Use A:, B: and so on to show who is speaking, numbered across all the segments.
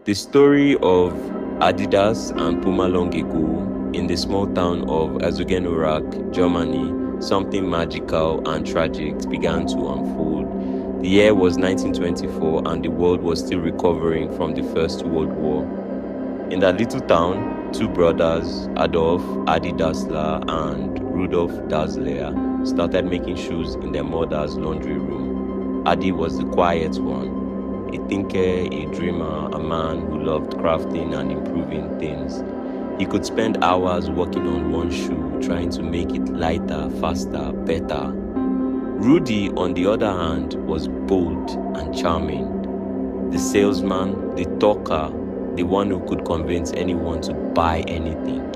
A: The story of Adidas and Puma long ago in the small town of Herzogenaurach, Germany, something magical and tragic began to unfold. The year was 1924 and the world was still recovering from the First World War. In that little town, two brothers, Adolf Adi Dassler and Rudolf Dassler, started making shoes in their mother's laundry room. Adi was the quiet one, a thinker, a dreamer, a man who loved crafting and improving things. He could spend hours working on one shoe, trying to make it lighter, faster, better. Rudi, on the other hand, was bold and charming. The salesman, the talker, the one who could convince anyone to buy anything.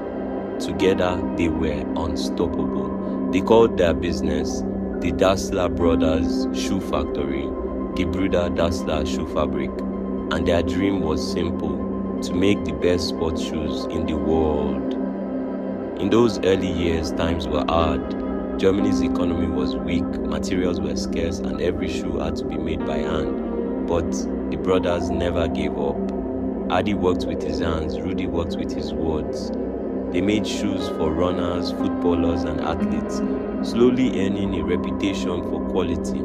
A: Together, they were unstoppable. They called their business the Dassler Brothers Shoe Factory, Gebrüder Dassler Schuhfabrik, and their dream was simple: to make the best sports shoes in the world. In those early years, times were hard. Germany's economy was weak, materials were scarce, and every shoe had to be made by hand. But the brothers never gave up. Adi worked with his hands, Rudi worked with his words. They made shoes for runners, footballers, and athletes, slowly earning a reputation for quality.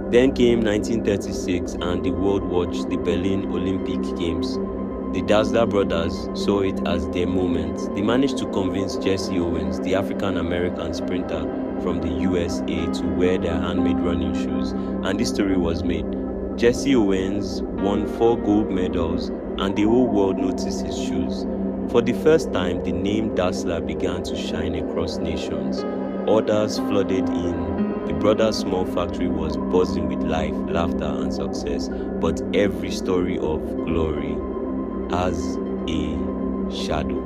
A: Then came 1936 and the world watched the Berlin Olympic Games. The Dassler brothers saw it as their moment. They managed to convince Jesse Owens, the African-American sprinter from the USA, to wear their handmade running shoes, and this story was made. Jesse Owens won 4 gold medals and the whole world noticed his shoes. For the first time, the name Dassler began to shine across nations. Orders flooded in. The brothers' small factory was buzzing with life, laughter, and success. But every story of glory has a shadow.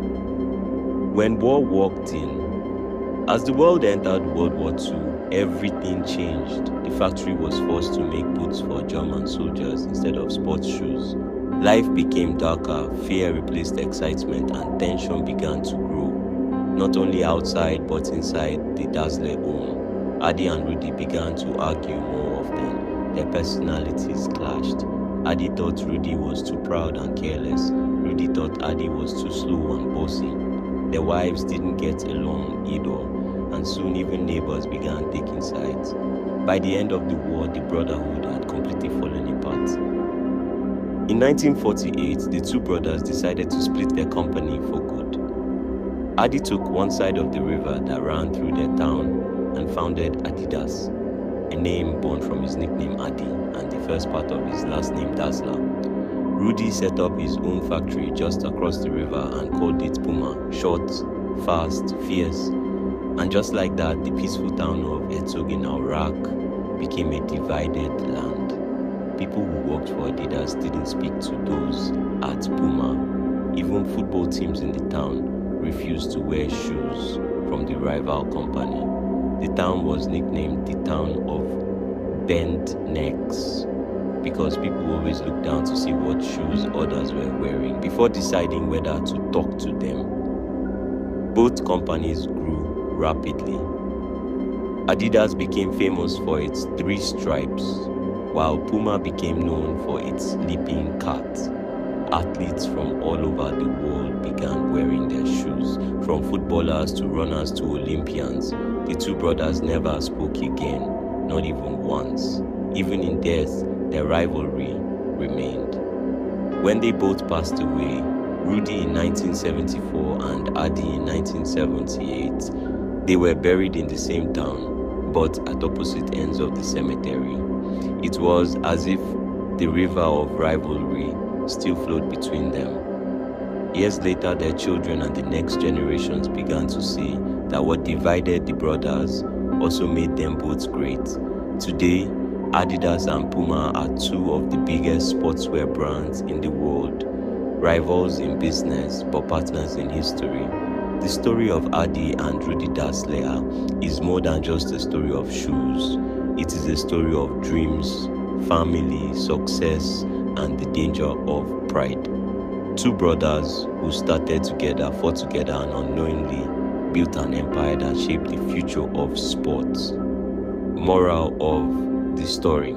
A: When war walked in, as the world entered World War II, everything changed. The factory was forced to make boots for German soldiers instead of sports shoes. Life became darker, fear replaced excitement, and tension began to grow. Not only outside, but inside the Dassler home. Adi and Rudi began to argue more often. Their personalities clashed. Adi thought Rudi was too proud and careless. Rudi thought Adi was too slow and bossy. Their wives didn't get along either, and soon even neighbors began taking sides. By the end of the war, the brotherhood had completely fallen apart. In 1948, the two brothers decided to split their company for good. Adi took one side of the river that ran through their town and founded Adidas, a name born from his nickname Adi and the first part of his last name Dassler. Rudi set up his own factory just across the river and called it Puma, short, fast, fierce. And just like that, the peaceful town of Herzogenaurach became a divided land. People who worked for Adidas didn't speak to those at Puma. Even football teams in the town refused to wear shoes from the rival company. The town was nicknamed the town of bent necks because people always looked down to see what shoes others were wearing before deciding whether to talk to them. Both companies grew rapidly. Adidas became famous for its 3 stripes, while Puma became known for its leaping cat. Athletes from all over the world began wearing their shoes, from footballers to runners to Olympians. The two brothers never spoke again, not even once. Even in death, their rivalry remained. When they both passed away, Rudi in 1974 and Adi in 1978, they were buried in the same town, but at opposite ends of the cemetery. It was as if the river of rivalry still flowed between them. Years later, their children and the next generations began to see that what divided the brothers also made them both great. Today, Adidas and Puma are 2 of the biggest sportswear brands in the world, rivals in business but partners in history. The story of Adi and Rudi Dassler is more than just a story of shoes. It is a story of dreams, family, success, and the danger of pride. 2 brothers who started together, fought together, and unknowingly built an empire that shaped the future of sports. Moral of the story: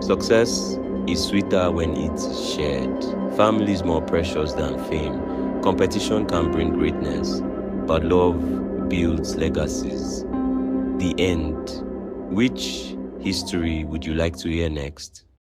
A: success is sweeter when it's shared. Family is more precious than fame. Competition can bring greatness, but love builds legacies. The end. Which history would you like to hear next?